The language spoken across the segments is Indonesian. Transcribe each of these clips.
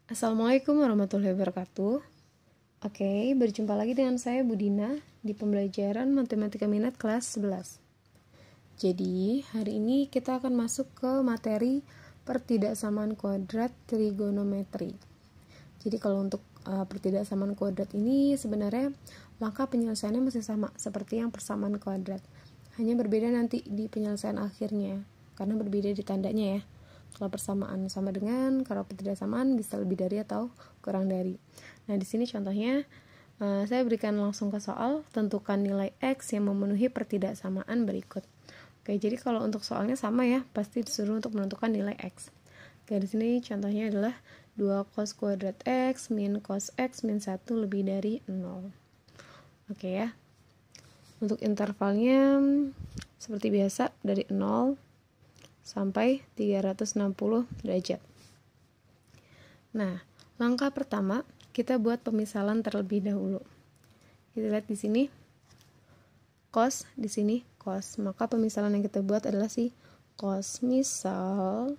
Assalamualaikum warahmatullahi wabarakatuh. Oke, berjumpa lagi dengan saya Budina di pembelajaran Matematika Minat kelas 11. Jadi, hari ini kita akan masuk ke materi pertidaksamaan kuadrat trigonometri. Jadi, kalau untuk pertidaksamaan kuadrat ini sebenarnya langkah penyelesaiannya masih sama seperti yang persamaan kuadrat. Hanya berbeda nanti di penyelesaian akhirnya, karena berbeda di tandanya ya. Kalau persamaan sama dengan, kalau pertidaksamaan bisa lebih dari atau kurang dari. Nah, di sini contohnya saya berikan langsung ke soal, tentukan nilai X yang memenuhi pertidaksamaan berikut. Oke, jadi kalau untuk soalnya sama ya, pasti disuruh untuk menentukan nilai X. Oke, di sini contohnya adalah 2 cos kuadrat X min cos X min 1 lebih dari 0. Oke ya. Untuk intervalnya seperti biasa dari 0 sampai 360 derajat. Nah, langkah pertama kita buat pemisalan terlebih dahulu. Kita lihat di sini cos, di sini cos. Maka pemisalan yang kita buat adalah si cos misal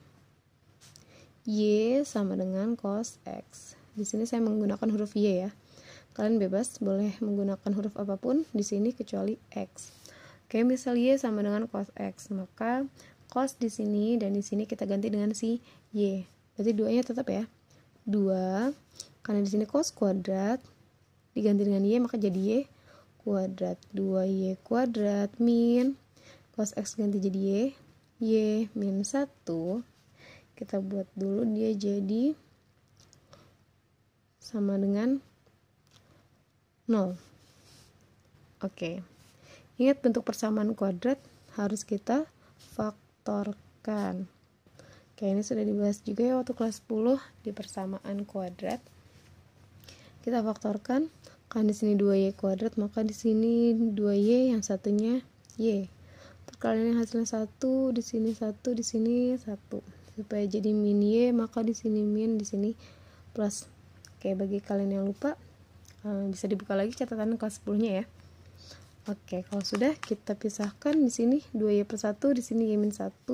Y sama dengan cos X. Di sini saya menggunakan huruf Y ya. Kalian bebas boleh menggunakan huruf apapun di sini kecuali X. Oke, misal Y sama dengan cos X, maka cos di sini dan di sini kita ganti dengan si Y. Berarti duanya tetap ya. 2 karena di sini cos kuadrat diganti dengan Y maka jadi Y kuadrat. 2Y kuadrat min cos X ganti jadi Y min 1. Kita buat dulu dia jadi sama dengan 0. Oke. Ingat bentuk persamaan kuadrat harus kita faktorkan. Oke, ini sudah dibahas juga ya waktu kelas 10 di persamaan kuadrat. Kita faktorkan, kan di sini 2y kuadrat, maka di sini 2y yang satunya y. Perkalian yang hasilnya 1, di sini 1, di sini 1. Supaya jadi min y, maka di sini min, di sini plus. Oke, bagi kalian yang lupa, bisa dibuka lagi catatan kelas 10-nya ya. Oke, kalau sudah kita pisahkan di sini 2y plus 1, di sini y min 1.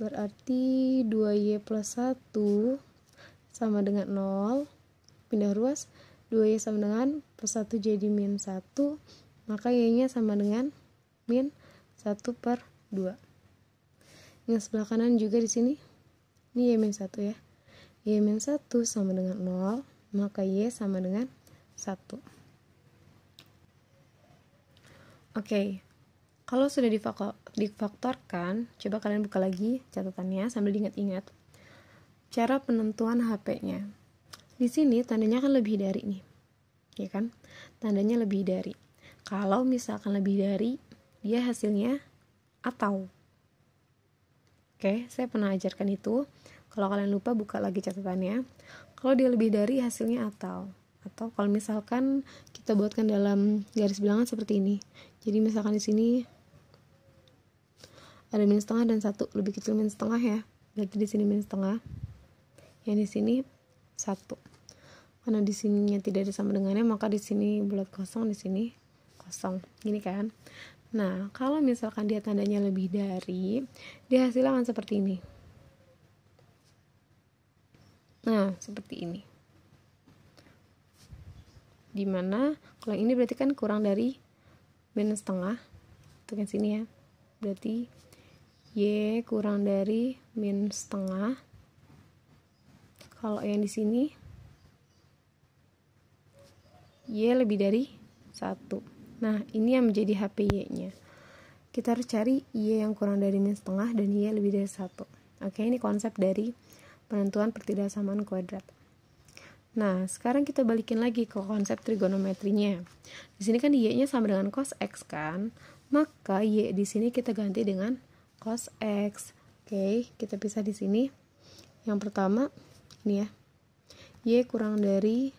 Berarti 2y plus 1 sama dengan 0. Pindah ruas, 2y sama dengan plus 1 jadi min 1. Maka y-nya sama dengan min 1 per 2. Yang sebelah kanan juga di sini. Ini y min 1 ya. Y min 1 sama dengan 0. Maka y sama dengan 1. Oke, kalau sudah difaktorkan, coba kalian buka lagi catatannya sambil diingat-ingat. Cara penentuan HP-nya. Di sini tandanya kan lebih dari nih. Ya kan? Tandanya lebih dari. Kalau misalkan lebih dari, dia hasilnya atau. Oke, saya pernah ajarkan itu. Kalau kalian lupa, buka lagi catatannya. Kalau dia lebih dari, hasilnya atau. Atau kalau misalkan kita buatkan dalam garis bilangan seperti ini. Jadi misalkan di sini ada min setengah dan 1, lebih kecil min setengah ya. Berarti di sini min setengah. Yang di sini 1. Karena di sininya tidak ada sama dengannya, maka di sini bulat kosong, di sini kosong. Gini kan? Nah, kalau misalkan dia tandanya lebih dari, dia hasilnya akan seperti ini. Nah, seperti ini. Dimana kalau ini berarti kan kurang dari min setengah. Untuk yang sini ya. Berarti y kurang dari min setengah. Kalau yang di sini y lebih dari 1. Nah, ini yang menjadi HPY-nya. Kita harus cari y yang kurang dari min setengah dan y lebih dari 1. Oke, ini konsep dari penentuan pertidaksamaan kuadrat. Nah, sekarang kita balikin lagi ke konsep trigonometrinya. Di sini kan y-nya sama dengan cos X kan? Maka y di sini kita ganti dengan cos X. Oke, kita pisah di sini. Yang pertama ini ya. Y kurang dari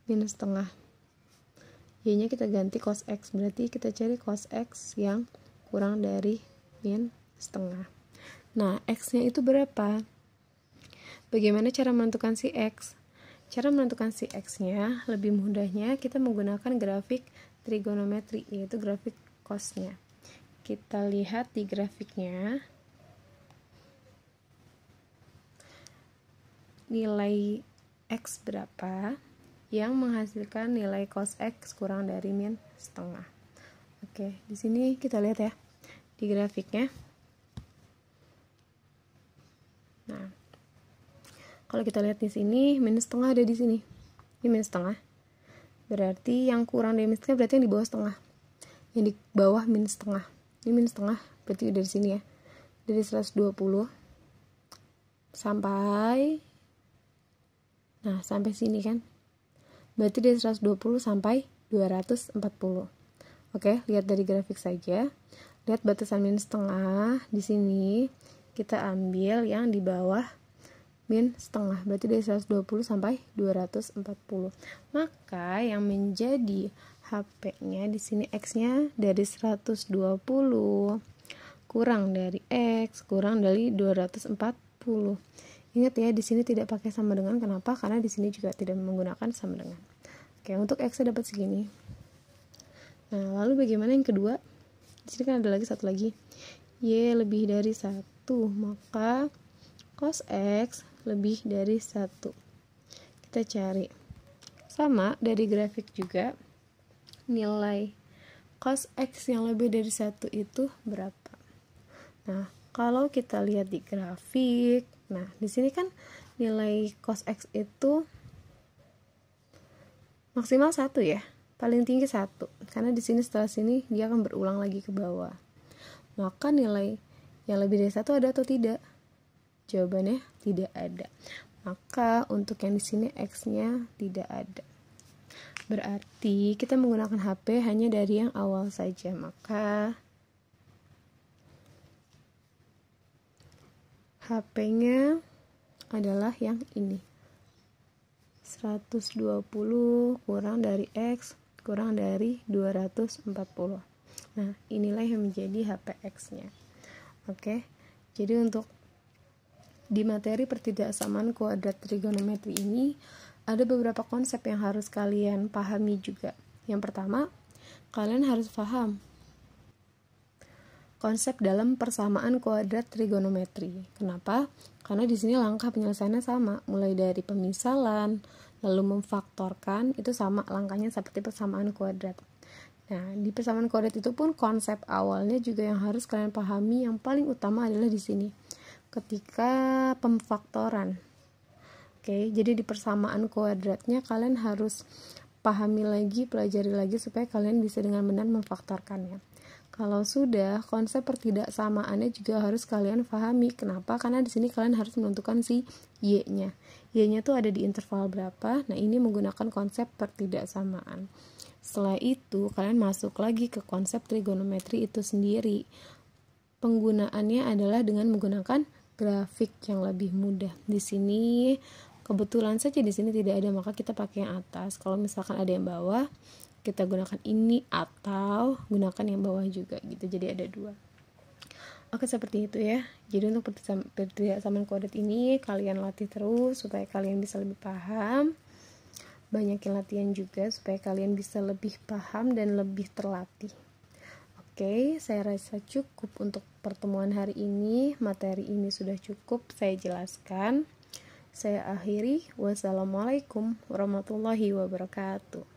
min setengah. Y-nya kita ganti cos X. Berarti kita cari cos X yang kurang dari min setengah. Nah, X-nya itu berapa? Bagaimana cara menentukan si X? Cara menentukan si X-nya lebih mudahnya kita menggunakan grafik trigonometri, yaitu grafik cos-nya. Kita lihat di grafiknya. nilai X berapa yang menghasilkan nilai cos X kurang dari min setengah. Oke, di sini kita lihat ya di grafiknya. Nah, kalau kita lihat di sini minus setengah ada di sini. Ini minus setengah. Berarti yang kurang dari minus setengah berarti yang di bawah setengah. Yang di bawah minus setengah. Ini minus setengah berarti dari sini ya. Dari 120 sampai sini kan. Berarti dari 120 sampai 240. Oke, lihat dari grafik saja. Lihat batasan minus setengah. Di sini kita ambil yang di bawah min setengah. Berarti dari 120 sampai 240. Maka yang menjadi HP-nya di sini X-nya dari 120 kurang dari X kurang dari 240. Ingat ya, di sini tidak pakai sama dengan. Kenapa? Karena di sini juga tidak menggunakan sama dengan. Oke, untuk X-nya dapat segini. Nah, lalu bagaimana yang kedua? Di sini kan ada lagi satu lagi. Y lebih dari 1, maka cos X lebih dari 1. Kita cari. Sama dari grafik juga. Nilai cos X yang lebih dari 1 itu berapa? Nah, kalau kita lihat di grafik, nah di sini kan nilai cos X itu maksimal 1 ya, paling tinggi 1. Karena di sini setelah sini dia akan berulang lagi ke bawah. Maka nilai yang lebih dari 1 ada atau tidak? Jawabannya tidak ada. Maka untuk yang di sini X-nya tidak ada. Berarti kita menggunakan HP hanya dari yang awal saja. Maka HP-nya adalah yang ini. 120 kurang dari X kurang dari 240. Nah, inilah yang menjadi HP X-nya. Oke. Jadi untuk di materi pertidaksamaan kuadrat trigonometri ini ada beberapa konsep yang harus kalian pahami juga. Yang pertama, kalian harus paham konsep dalam persamaan kuadrat trigonometri. Kenapa? Karena di sini langkah penyelesaiannya sama, mulai dari pemisalan, lalu memfaktorkan, itu sama langkahnya seperti persamaan kuadrat. Nah, di persamaan kuadrat itu pun konsep awalnya juga yang harus kalian pahami, yang paling utama adalah di sini. Ketika pemfaktoran. Oke, jadi di persamaan kuadratnya kalian harus pahami lagi, pelajari lagi supaya kalian bisa dengan benar memfaktorkannya. Kalau sudah, konsep pertidaksamaannya juga harus kalian pahami. Kenapa? Karena di sini kalian harus menentukan si Y-nya. Y-nya tuh ada di interval berapa. Nah, ini menggunakan konsep pertidaksamaan. Setelah itu, kalian masuk lagi ke konsep trigonometri itu sendiri. Penggunaannya adalah dengan menggunakan grafik yang lebih mudah. Di sini kebetulan saja di sini tidak ada, maka kita pakai yang atas. Kalau misalkan ada yang bawah, kita gunakan ini atau gunakan yang bawah juga gitu. Jadi ada dua. Oke, seperti itu ya. Jadi untuk pertidaksamaan kuadrat ini kalian latih terus supaya kalian bisa lebih paham. Banyakin latihan juga supaya kalian bisa lebih paham dan lebih terlatih. Oke, saya rasa cukup untuk pertemuan hari ini. Materi ini sudah cukup saya jelaskan. Saya akhiri. Wassalamualaikum warahmatullahi wabarakatuh.